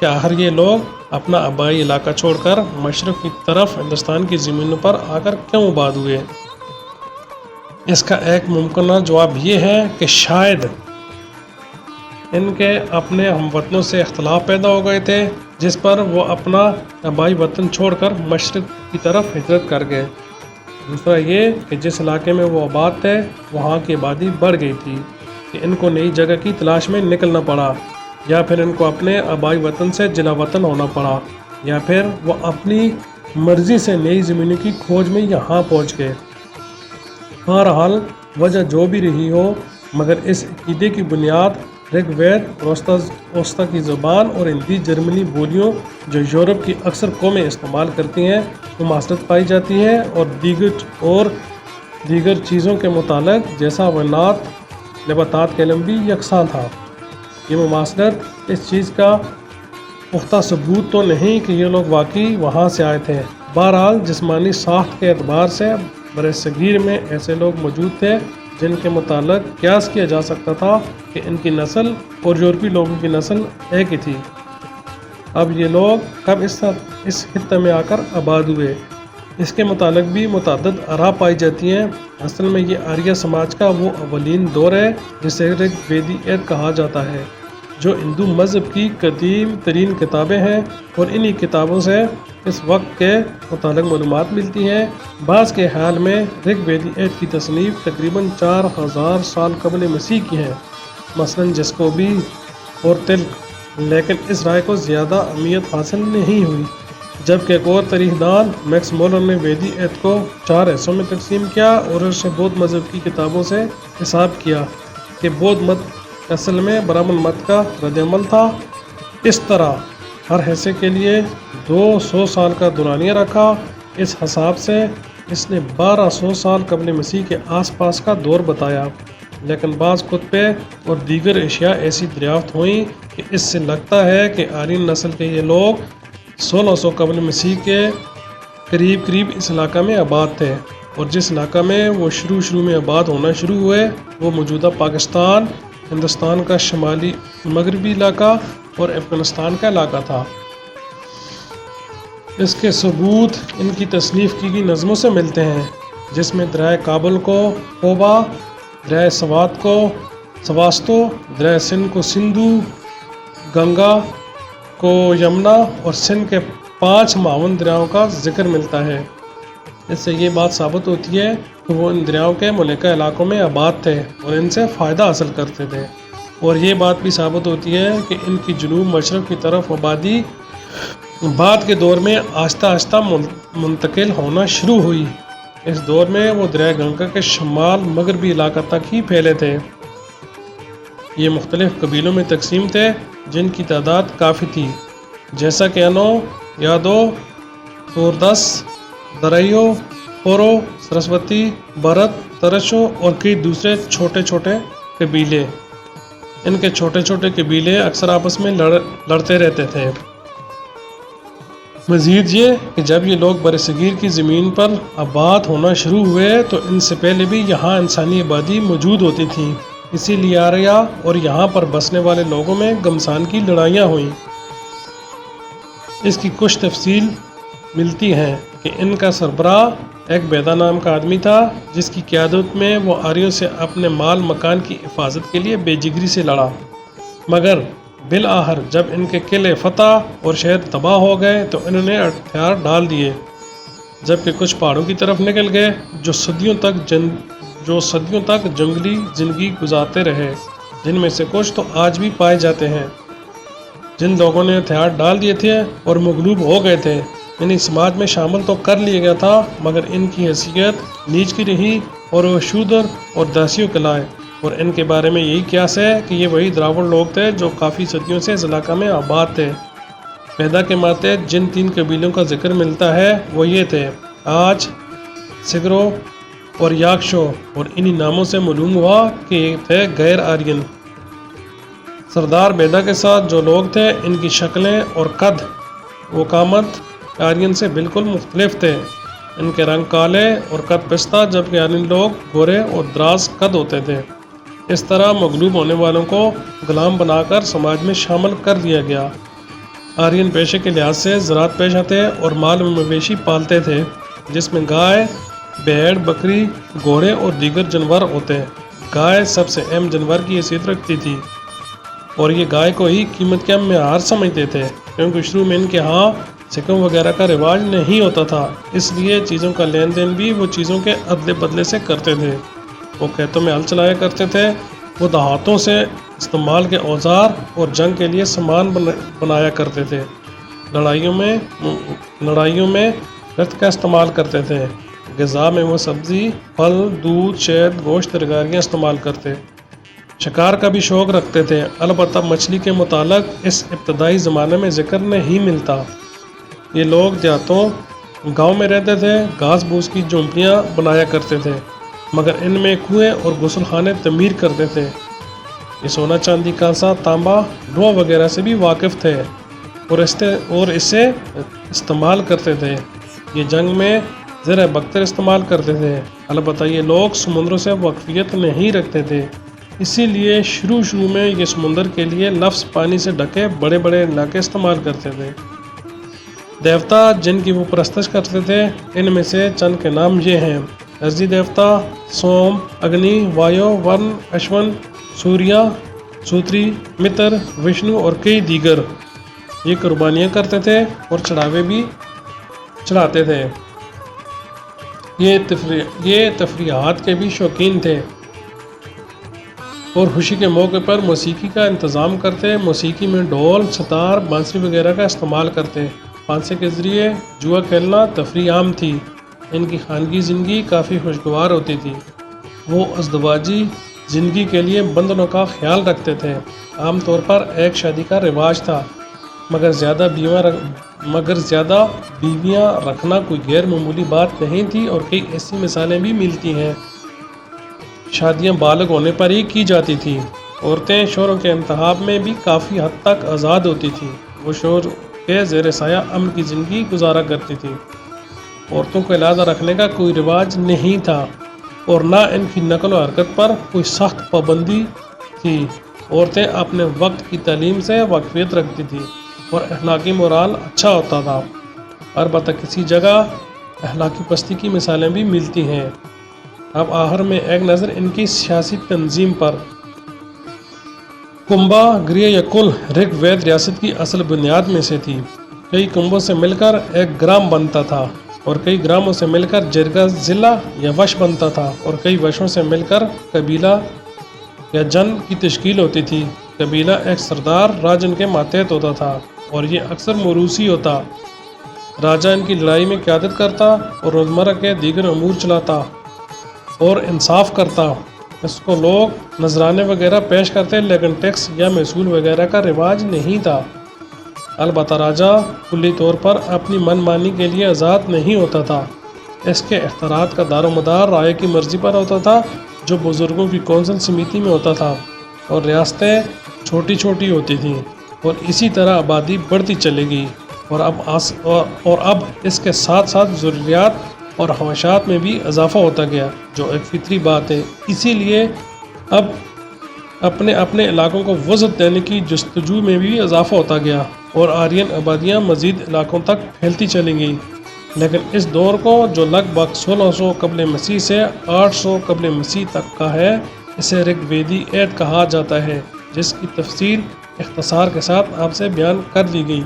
کہ آخر یہ لوگ اپنا آبائی علاقہ چھوڑ کر مشرق کی طرف ہندوستان کی زمینوں پر آ کر کیوں آباد ہوئے؟ اس کا ایک ممکنہ جواب یہ ہے کہ شاید ان کے اپنے ہم وطنوں سے اختلاف پیدا ہو گئے تھے، جس پر وہ اپنا آبائی وطن چھوڑ کر مشرق کی طرف ہجرت کر گئے۔ دوسرا یہ کہ جس علاقے میں وہ آباد تھے وہاں کی آبادی بڑھ گئی تھی کہ ان کو نئی جگہ کی تلاش میں نکلنا پڑا، یا پھر ان کو اپنے آبائی وطن سے جلا وطن ہونا پڑا، یا پھر وہ اپنی مرضی سے نئی زمینوں کی کھوج میں یہاں پہنچ گئے۔ بہرحال وجہ جو بھی رہی ہو، مگر اس عقیدے کی بنیاد رگ وید، اوستا کی زبان اور ہندی جرمنی بولیوں جو یورپ کی اکثر قومیں استعمال کرتی ہیں مماثلت پائی جاتی ہے، اور دیگر چیزوں کے متعلق جیسا نباتات کے علم بھی یکساں تھا۔ یہ مماثلت اس چیز کا پختہ ثبوت تو نہیں کہ یہ لوگ واقعی وہاں سے آئے تھے۔ بہرحال جسمانی ساخت کے اعتبار سے برصغیر میں ایسے لوگ موجود تھے جن کے متعلق قیاس کیا جا سکتا تھا کہ ان کی نسل اور یورپی لوگوں کی نسل ایک ہی تھی۔ اب یہ لوگ کب اس خطے میں آ کر آباد ہوئے، اس کے متعلق بھی متعدد آراء پائی جاتی ہیں۔ اصل میں یہ آریہ سماج کا وہ اولین دور ہے جسے رگ ویدی ایت کہا جاتا ہے، جو ہندو مذہب کی قدیم ترین کتابیں ہیں، اور انہی کتابوں سے اس وقت کے متعلق معلومات ملتی ہیں۔ بعض کے خیال میں رگ ویدی ایت کی تصنیف تقریباً 4000 سال قبل مسیح کی ہے، مثلاً جسکوبی اور تلک، لیکن اس رائے کو زیادہ اہمیت حاصل نہیں ہوئی۔ جبکہ ایک اور تاریخ دان میکس مولر نے ویدی ایت کو 4 حصوں میں تقسیم کیا اور اسے بدھ مذہب کی کتابوں سے حساب کیا کہ بدھ مت اصل میں برہمن مت کا رد عمل تھا۔ اس طرح ہر حصے کے لیے 200 سال کا دورانیہ رکھا۔ اس حساب سے اس نے 1200 سال قبل مسیح کے آس پاس کا دور بتایا، لیکن بعض خطبے اور دیگر اشیاء ایسی دریافت ہوئیں کہ اس سے لگتا ہے کہ آرین نسل کے یہ لوگ 1600 قبل مسیح کے قریب اس علاقہ میں آباد تھے، اور جس علاقہ میں وہ شروع میں آباد ہونا شروع ہوئے وہ موجودہ پاکستان، ہندوستان کا شمالی مغربی علاقہ اور افغانستان کا علاقہ تھا۔ اس کے ثبوت ان کی تصنیف کی گئی نظموں سے ملتے ہیں، جس میں دریائے کابل کو کوبا، دریائے سوات کو سواستو، دریائے سندھ کو سندھو، گنگا کو یمنا اور سندھ کے 5 معاون دریاؤں کا ذکر ملتا ہے۔ اس سے یہ بات ثابت ہوتی ہے کہ وہ ان دریاؤں کے ملکہ علاقوں میں آباد تھے اور ان سے فائدہ حاصل کرتے تھے، اور یہ بات بھی ثابت ہوتی ہے کہ ان کی جنوب مشرق کی طرف آبادی بعد کے دور میں آہستہ آہستہ منتقل ہونا شروع ہوئی۔ اس دور میں وہ دریائے گنگا کے شمال مغربی علاقہ تک ہی پھیلے تھے۔ یہ مختلف قبیلوں میں تقسیم تھے جن کی تعداد کافی تھی، جیسا کہ انو، یادو، سوردس، درائیو، پورو، سرسوتی، بھرت، ترشو اور کئی دوسرے چھوٹے چھوٹے قبیلے۔ ان کے چھوٹے چھوٹے قبیلے اکثر آپس میں لڑتے رہتے تھے۔ مزید یہ کہ جب یہ لوگ برصغیر کی زمین پر آباد ہونا شروع ہوئے تو ان سے پہلے بھی یہاں انسانی آبادی موجود ہوتی تھی، اسی لیے آریہ اور یہاں پر بسنے والے لوگوں میں گھمسان کی لڑائیاں ہوئیں۔ اس کی کچھ تفصیل ملتی ہیں کہ ان کا سربراہ ایک بیدا نام کا آدمی تھا، جس کی قیادت میں وہ آریوں سے اپنے مال مکان کی حفاظت کے لیے بے جگری سے لڑا، مگر بالآخر جب ان کے قلعے فتح اور شہر تباہ ہو گئے تو انہوں نے ہتھیار ڈال دیے، جبکہ کچھ پہاڑوں کی طرف نکل گئے جو صدیوں تک جنگلی زندگی گزارتے رہے، جن میں سے کچھ تو آج بھی پائے جاتے ہیں۔ جن لوگوں نے ہتھیار ڈال دیے تھے اور مغلوب ہو گئے تھے، انہیں سماج میں شامل تو کر لیا گیا تھا، مگر ان کی حیثیت نیچ کی رہی اور وہ شودر اور داسیوں کہلائے، اور ان کے بارے میں یہی قیاس ہے کہ یہ وہی دراوڑ لوگ تھے جو کافی صدیوں سے اس علاقہ میں آباد تھے۔ پیدا کے ماتحت جن 3 قبیلوں کا ذکر ملتا ہے وہ یہ تھے، آج، سگرو اور یاکشو، اور انہی ناموں سے معلوم ہوا کہ یہ تھے غیر آرین۔ سردار بیدا کے ساتھ جو لوگ تھے ان کی شکلیں اور قد و قامت آرین سے بالکل مختلف تھے۔ ان کے رنگ کالے اور قد پستہ، جبکہ آرین لوگ گورے اور دراز قد ہوتے تھے۔ اس طرح مغلوب ہونے والوں کو غلام بنا کر سماج میں شامل کر دیا گیا۔ آرین پیشے کے لحاظ سے زراعت پیش آتے اور مال و مویشی پالتے تھے، جس میں گائے، بھیڑ، بکری، گھوڑے اور دیگر جانور ہوتے ہیں۔ گائے سب سے اہم جانور کی حیثیت رکھتی تھی اور یہ گائے کو ہی قیمت کا معیار سمجھتے تھے، کیونکہ شروع میں ان کے ہاں سکوں وغیرہ کا رواج نہیں ہوتا تھا، اس لیے چیزوں کا لین دین بھی وہ چیزوں کے ادلے بدلے سے کرتے تھے۔ وہ کھیتوں میں ہل چلایا کرتے تھے، وہ ہاتھوں سے استعمال کے اوزار اور جنگ کے لیے سامان بنایا کرتے تھے، لڑائیوں میں رتھ کا استعمال کرتے تھے، غذا میں وہ سبزی، پھل، دودھ، شہد، گوشت وغیرہ استعمال کرتے، شکار کا بھی شوق رکھتے تھے۔ البتہ مچھلی کے متعلق اس ابتدائی زمانے میں ذکر نہیں ملتا۔ یہ لوگ دیہاتوں، گاؤں میں رہتے تھے، گھاس بھوس کی جھونپڑیاں بنایا کرتے تھے، مگر ان میں کنویں اور غسل خانے تعمیر کرتے تھے۔ یہ سونا، چاندی، کانسا، تانبا، لوہا وغیرہ سے بھی واقف تھے اور اسے استعمال کرتے تھے۔ یہ جنگ میں زرہ بختر استعمال کرتے تھے۔ البتہ یہ لوگ سمندروں سے واقفیت نہیں رکھتے تھے، اسی لیے شروع میں یہ سمندر کے لیے لفظ پانی سے ڈھکے بڑے بڑے علاقے استعمال کرتے تھے۔ دیوتا جن کی وہ پرستش کرتے تھے، ان میں سے چند کے نام یہ ہیں: ارضی دیوتا سوم، اگنی، وایو، ورن، اشون، سوریا، سوتری، متر، وشنو اور کئی دیگر۔ یہ قربانیاں کرتے تھے اور چڑھاوے بھی چڑھاتے تھے۔ یہ تفریحات کے بھی شوقین تھے اور خوشی کے موقع پر موسیقی کا انتظام کرتے۔ موسیقی میں ڈھول، ستار، بانسری وغیرہ کا استعمال کرتے۔ پانسے کے ذریعے جوا کھیلنا تفریح عام تھی۔ ان کی خانگی زندگی کافی خوشگوار ہوتی تھی۔ وہ ازدواجی زندگی کے لیے بندنوں کا خیال رکھتے تھے۔ عام طور پر ایک شادی کا رواج تھا، مگر زیادہ بیویاں رکھنا کوئی غیر معمولی بات نہیں تھی اور کئی ایسی مثالیں بھی ملتی ہیں۔ شادیاں بالغ ہونے پر ہی کی جاتی تھیں۔ عورتیں شوہروں کے انتخاب میں بھی کافی حد تک آزاد ہوتی تھیں۔ وہ شوہر کے زیر سایہ امن کی زندگی گزارا کرتی تھیں۔ عورتوں کو علیحدہ رکھنے کا کوئی رواج نہیں تھا اور نہ ان کی نقل و حرکت پر کوئی سخت پابندی تھی۔ عورتیں اپنے وقت کی تعلیم سے واقفیت رکھتی تھیں اور اخلاقی مورال اچھا ہوتا تھا۔ البتہ کسی جگہ اخلاقی پستی کی مثالیں بھی ملتی ہیں۔ اب آخر میں ایک نظر ان کی سیاسی تنظیم پر۔ کنبا گریہ یا کل رگ وید ریاست کی اصل بنیاد میں سے تھی۔ کئی کنبوں سے مل کر ایک گرام بنتا تھا اور کئی گراموں سے مل کر جرگہ، ضلع یا وش بنتا تھا اور کئی وشوں سے مل کر قبیلہ یا جن کی تشکیل ہوتی تھی۔ قبیلہ ایک سردار راجن کے ماتحت ہوتا تھا اور یہ اکثر موروثی ہوتا۔ راجہ ان کی لڑائی میں قیادت کرتا اور روزمرہ کے دیگر امور چلاتا اور انصاف کرتا۔ اس کو لوگ نذرانے وغیرہ پیش کرتے، لیکن ٹیکس یا محصول وغیرہ کا رواج نہیں تھا۔ البتہ راجہ کلی طور پر اپنی من مانی کے لیے آزاد نہیں ہوتا تھا۔ اس کے اختیارات کا دار و مدار رائے کی مرضی پر ہوتا تھا، جو بزرگوں کی کونسل سمیتی میں ہوتا تھا، اور ریاستیں چھوٹی چھوٹی ہوتی تھیں اور اسی طرح آبادی بڑھتی چلے گئی اور اب اس کے ساتھ ساتھ ضروریات اور خواہشات میں بھی اضافہ ہوتا گیا، جو ایک فطری بات ہے۔ اسی لیے اب اپنے علاقوں کو وسعت دینے کی جستجو میں بھی اضافہ ہوتا گیا اور آرین آبادیاں مزید علاقوں تک پھیلتی چلی گئیں۔ لیکن اس دور کو، جو لگ بھگ 1600 قبل مسیح سے 800 قبل مسیح تک کا ہے، اسے رگ ویدی ایت کہا جاتا ہے، جس کی تفصیل اختصار کے ساتھ آپ سے بیان کر دی گئی۔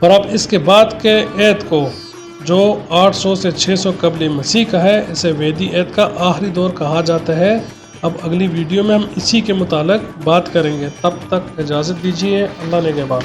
اور اب اس کے بعد کے ایت کو، جو 800 سے 600 قبل مسیح کا ہے، اسے ویدی ایت کا آخری دور کہا جاتا ہے۔ اب اگلی ویڈیو میں ہم اسی کے متعلق بات کریں گے۔ تب تک اجازت دیجیے۔ اللہ نگہبان۔